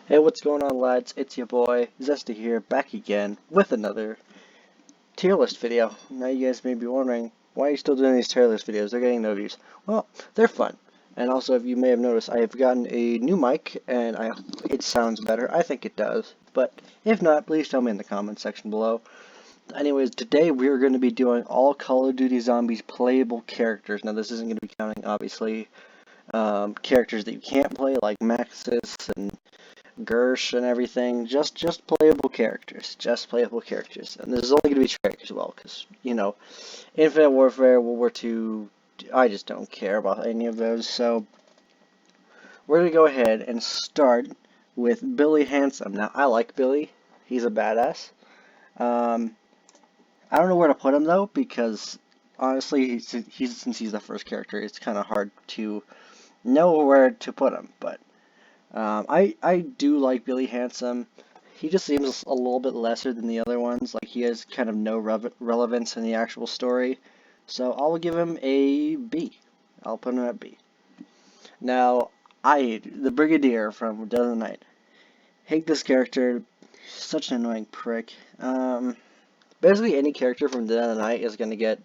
Hey, what's going on, lads? It's your boy, Zesty here, back again with another tier list video. Now you guys may be wondering, why are you still doing these tier list videos? They're getting no views. Well, they're fun. And also, if you may have noticed, I have gotten a new mic, and it sounds better. I think it does. But if not, please tell me in the comment section below. Anyways, today we're going to be doing all Call of Duty Zombies playable characters. Now, this isn't going to be counting, obviously, characters that you can't play, like Maxis and Gersh and everything, just playable characters, and this is only going to be training as well, because, you know, Infinite Warfare, World War II, I just don't care about any of those, so we're going to go ahead and start with Billy Handsome. Now, I like Billy, he's a badass. I don't know where to put him, though, because, honestly, since he's the first character, it's kind of hard to know where to put him, but I do like Billy Handsome. He just seems a little bit lesser than the other ones. Like, he has kind of no relevance in the actual story. So I'll give him a B. I'll put him at B. Now, the Brigadier from Dead of the Night. Hate this character. Such an annoying prick. Basically, any character from Dead of the Night is going to get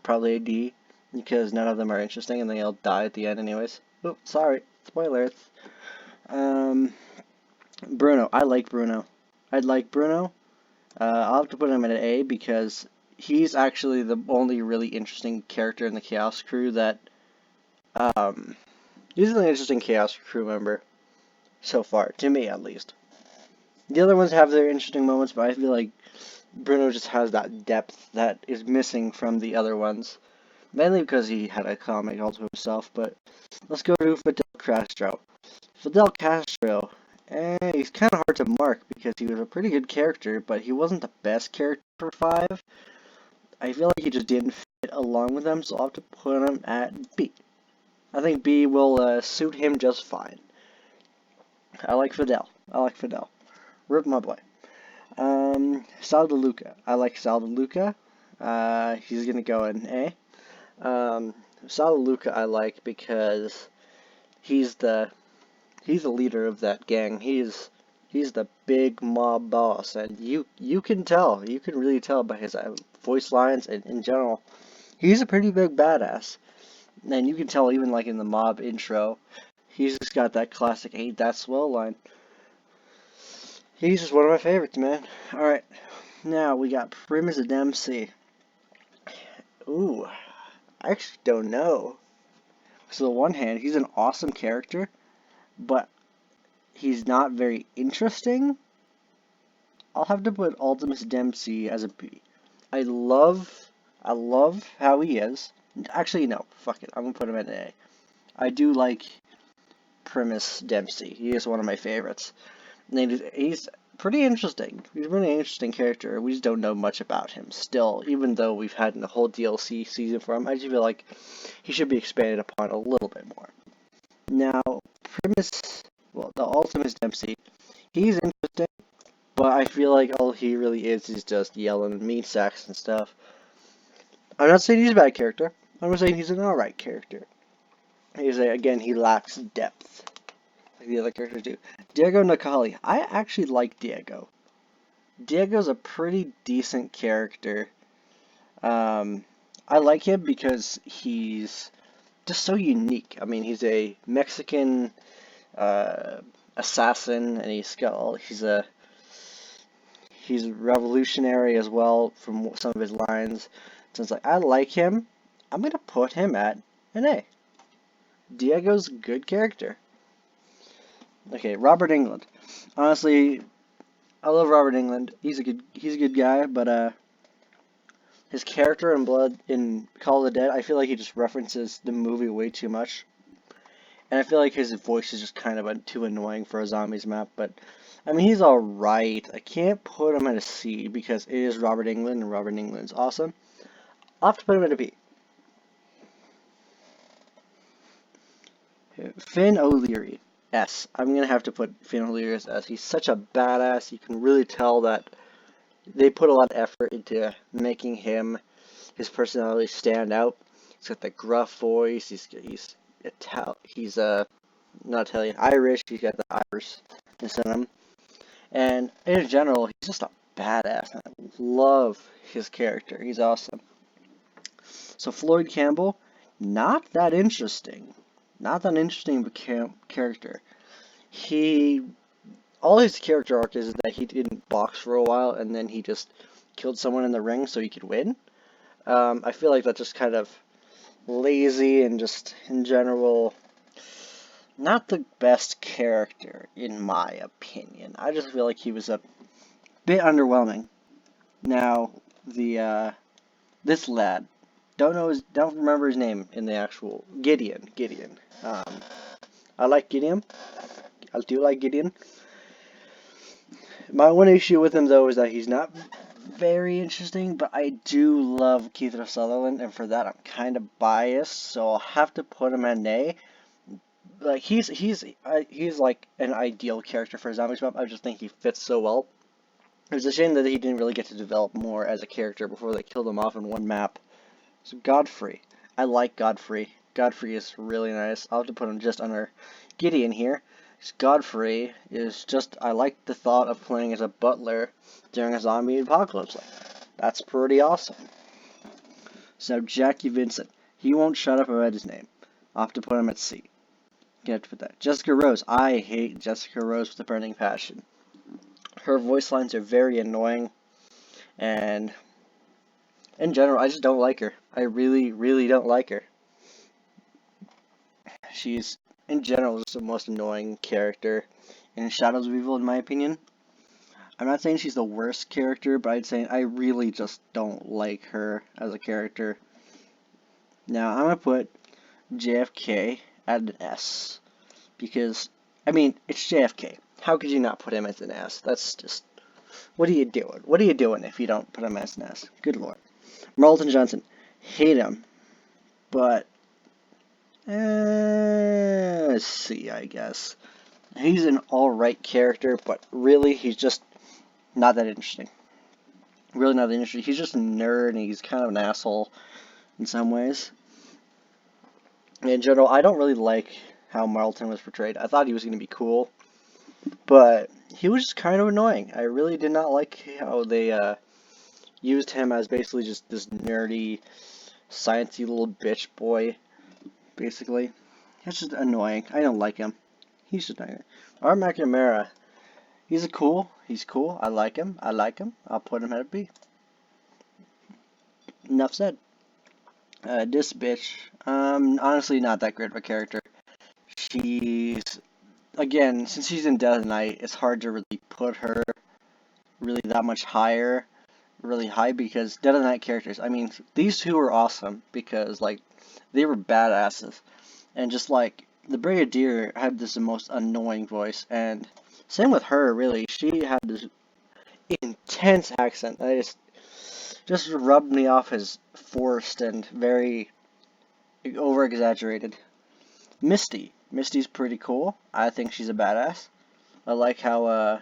probably a D, because none of them are interesting and they all die at the end anyways. Oh, sorry. Spoilers. Bruno. I like Bruno. I'd like Bruno. I'll have to put him at an A because he's actually the only really interesting character in the Chaos crew that, he's an interesting Chaos crew member so far, to me at least. The other ones have their interesting moments, but I feel like Bruno just has that depth that is missing from the other ones. Mainly because he had a comic all to himself, but let's go to Fidel Castro. Fidel Castro, he's kind of hard to mark because he was a pretty good character, but he wasn't the best character for 5. I feel like he just didn't fit along with them, so I'll have to put him at B. I think B will suit him just fine. I like Fidel. Rip my boy. Sal de Luca. I like Sal de Luca. He's gonna go in A. Sal de Luca I like because he's the leader of that gang. He's the big mob boss, and you can really tell by his voice lines and in general. He's a pretty big badass, and you can tell even like in the mob intro, he's just got that classic "Ain't that swell" line. He's just one of my favorites, man. All right, now we got Primus Dempsey. Ooh, I actually don't know. So on the one hand, he's an awesome character, but he's not very interesting. I'll have to put Ultimus Dempsey as a B. I love how he is. Actually, no, fuck it. I'm gonna put him at an A. I do like Primus Dempsey. He is one of my favorites. And he's pretty interesting. He's a really interesting character. We just don't know much about him still, even though we've had a whole DLC season for him. I just feel like he should be expanded upon a little bit more. Now, the Ultimus Dempsey, he's interesting. But I feel like all he really is just yelling meat sacks and stuff. I'm not saying he's a bad character. I'm saying he's an alright character. Again, he lacks depth, like the other characters do. Diego Nakali. I actually like Diego. Diego's a pretty decent character. I like him because he's just so unique. I mean, he's a Mexican assassin, and he's revolutionary as well from some of his lines. So it's like, I like him. I'm going to put him at an A. Diego's a good character. Okay, Robert Englund. Honestly, I love Robert Englund. He's a good guy, but his character in Call of the Dead, I feel like he just references the movie way too much. And I feel like his voice is just kind of too annoying for a zombies map, but I mean, he's alright. I can't put him at a C because it is Robert Englund, and Robert Englund's awesome. I'll have to put him at a B. Finn O'Leary, S. I'm going to have to put Finn O'Leary as S. He's such a badass. You can really tell that they put a lot of effort into making his personality stand out. He's got the gruff voice. He's not Italian, Irish. He's got the Irish in him. And in general, he's just a badass. I love his character. He's awesome. So Floyd Campbell, not that interesting. Not that interesting of a character. All his character arc is that he didn't box for a while and then he just killed someone in the ring so he could win. I feel like that's just kind of lazy and just in general not the best character in my opinion. I just feel like he was a bit underwhelming. Now this lad, don't remember his name in the actual Gideon. I like Gideon. I do like Gideon. My one issue with him though is that he's not very interesting, but I do love Kiefer Sutherland, and for that I'm kind of biased, so I'll have to put him at an A. Like he's like an ideal character for a Zombies map. I just think he fits so well. It was a shame that he didn't really get to develop more as a character before they killed him off in one map. So Godfrey, I like Godfrey. Godfrey is really nice. I'll have to put him just under Gideon here. Godfrey is just, I like the thought of playing as a butler during a zombie apocalypse. That's pretty awesome. So Jackie Vincent, he won't shut up about his name. I'll have to put him at C. You have to put that. Jessica Rose, I hate Jessica Rose with a burning passion. Her voice lines are very annoying, and in general, I just don't like her. I really, really don't like her. She's, in general, just the most annoying character in Shadows of Evil, in my opinion. I'm not saying she's the worst character, but I'd say I really just don't like her as a character. Now, I'm going to put JFK at an S. Because, I mean, it's JFK. How could you not put him as an S? That's just... What are you doing? What are you doing if you don't put him as an S? Good lord. Marlton Johnson. Hate him. But... C, I guess. He's an alright character, but really, he's just not that interesting. Really not that interesting. He's just a nerd, and he's kind of an asshole in some ways. In general, I don't really like how Marlton was portrayed. I thought he was going to be cool, but he was just kind of annoying. I really did not like how they used him as basically just this nerdy, sciencey little bitch boy, basically. It's just annoying. I don't like him. He's just annoying. Art McNamara, he's cool. I like him. I'll put him at a B. Enough said. This bitch, honestly not that great of a character. She's, again, since she's in Death Knight, it's hard to really put her really that much higher, really high, because Dead of Night characters, I mean, these two are awesome, because, like, they were badasses, and just, like, the Brigadier had this most annoying voice, and same with her, really, she had this intense accent, and I just rubbed me off as forced and very over-exaggerated. Misty's pretty cool. I think she's a badass. I like how,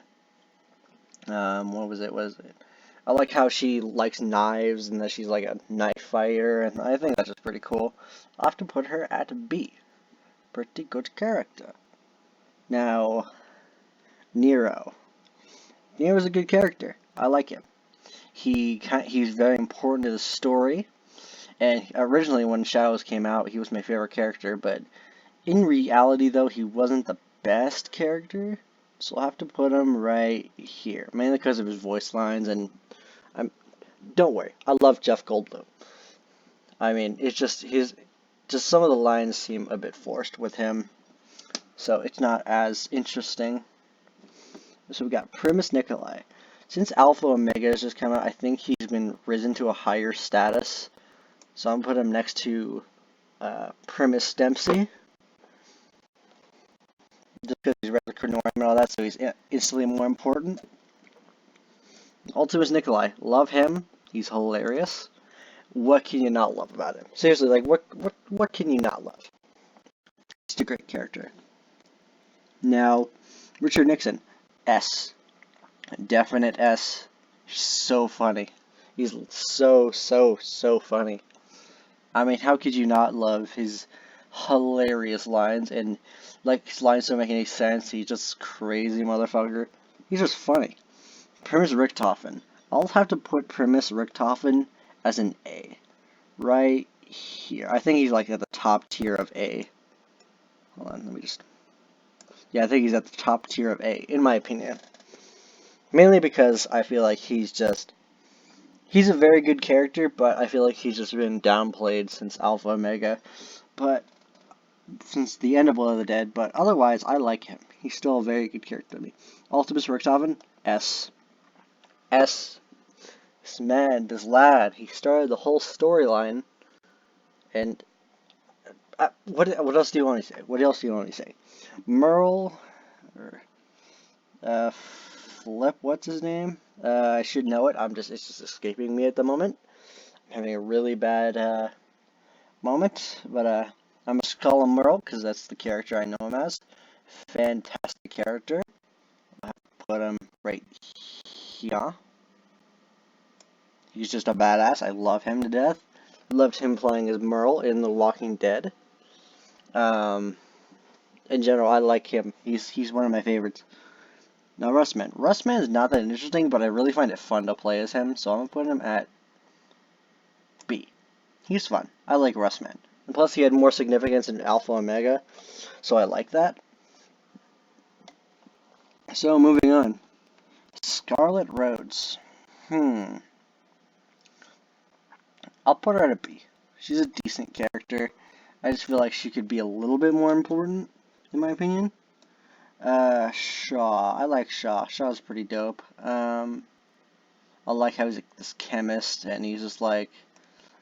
what was it? I like how she likes knives and that she's like a knife fighter, and I think that's just pretty cool. I'll have to put her at B. Pretty good character. Now, Nero. Nero's a good character. I like him. He's very important to the story, and originally when Shadows came out, he was my favorite character, but in reality, though, he wasn't the best character, so I'll have to put him right here, mainly because of his voice lines, and don't worry, I love Jeff Goldblum. I mean, it's just some of the lines seem a bit forced with him, so it's not as interesting. So we got Primus Nikolai. Since Alpha Omega has just come out, I think he's been risen to a higher status, so I'm gonna put him next to Primus Dempsey. Just because he's Red Norm and all that, so he's instantly more important. Ultimus Nikolai, love him. He's hilarious. What can you not love about him? Seriously, like what can you not love? He's a great character. Now, Richard Nixon, S, definite S. So funny. He's so funny. I mean, how could you not love his hilarious lines, and like his lines don't make any sense. He's just crazy motherfucker. He's just funny. Primus Richtofen. I'll have to put Primus Richtofen as an A. Right here. I think he's like at the top tier of A. Hold on, let me just... Yeah, I think he's at the top tier of A, in my opinion. Mainly because I feel like he's a very good character, but I feel like he's just been downplayed since Alpha Omega. But since the end of Blood of the Dead, but otherwise, I like him. He's still a very good character to me. Ultimus Richtofen, S. S. This man, this lad, he started the whole storyline, and what else do you want to say? What else do you want to say? Merle, or Flip, what's his name? I should know it. It's just escaping me at the moment. I'm having a really bad moment, but I'm just call him Merle because that's the character I know him as. Fantastic character. I'll have to put him right here. He's just a badass. I love him to death. Loved him playing as Merle in The Walking Dead. In general, I like him. He's one of my favorites. Now, Rustman. Rustman is not that interesting, but I really find it fun to play as him, so I'm going to put him at B. He's fun. I like Rustman. And plus, he had more significance in Alpha Omega, so I like that. So, moving on. Scarlet Rhodes. I'll put her at a B. She's a decent character. I just feel like she could be a little bit more important, in my opinion. Shaw. I like Shaw. Shaw's pretty dope. I like how he's like this chemist, and he's just like,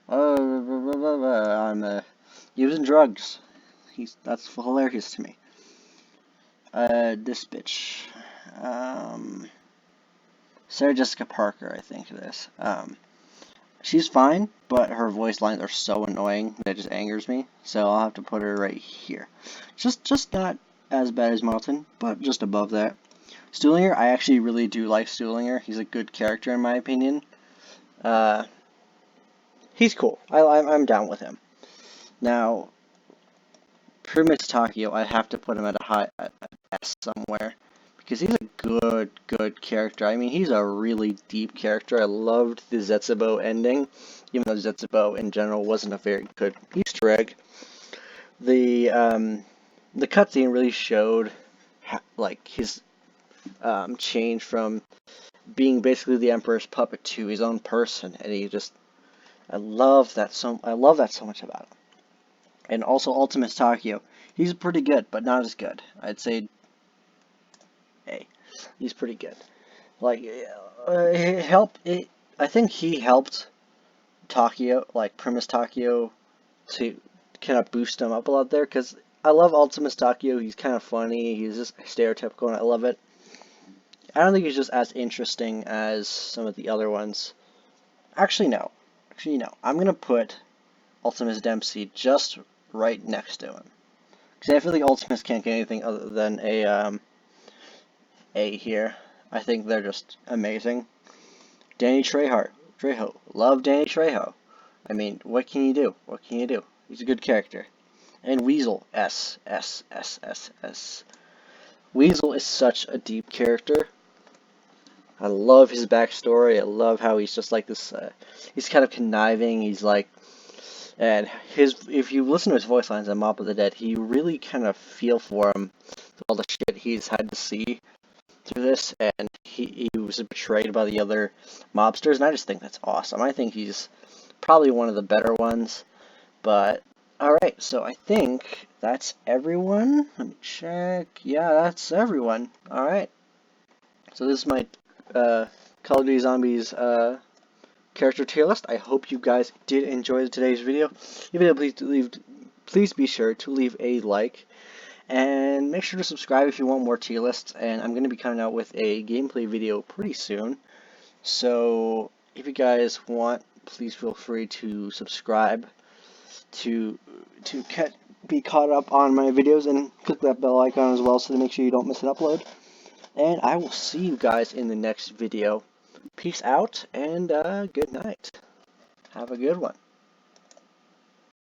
I'm using drugs. That's hilarious to me. This bitch. Sarah Jessica Parker, I think it is. She's fine, but her voice lines are so annoying that it just angers me. So I'll have to put her right here. Just not as bad as Martin, but just above that. Stuhlinger, I actually really do like Stuhlinger. He's a good character in my opinion. He's cool. I'm down with him. Now, Primus Takio, I have to put him at a S somewhere because he's a good character. I mean, he's a really deep character. I loved the Zetsubo ending, even though Zetsubo in general wasn't a very good Easter egg. The cutscene really showed like his change from being basically the Emperor's puppet to his own person, and I love that so much about him. And also Ultimus Takio, he's pretty good, but not as good. I'd say A. He's pretty good. Like I think he helped Takio, like Primus Takio, to kind of boost him up a lot there, because I love Ultimus Takio. He's kind of funny. He's just stereotypical, and I love it. I don't think he's just as interesting as some of the other ones. Actually, no. I'm going to put Ultimus Dempsey just right next to him. Because I feel like Ultimus can't get anything other than A here. I think they're just amazing. Danny Trejo. Love Danny Trejo. I mean, what can you do? He's a good character. And Weasel. S. Weasel is such a deep character. I love his backstory. I love how he's just like this, he's kind of conniving. He's like, and if you listen to his voice lines on Mob of the Dead, you really kind of feel for him, all the shit he's had to see through this, and he was betrayed by the other mobsters, and I just think that's awesome. I think he's probably one of the better ones, but, alright, so I think that's everyone. Let me check. Yeah, that's everyone. Alright. So this is my Call of Duty Zombies character tier list. I hope you guys did enjoy today's video. If you did, please be sure to leave a like, and make sure to subscribe if you want more tier lists. And I'm going to be coming out with a gameplay video pretty soon. So if you guys want, please feel free to subscribe to be caught up on my videos, and click that bell icon as well so to make sure you don't miss an upload. And I will see you guys in the next video. Peace out, and good night. Have a good one.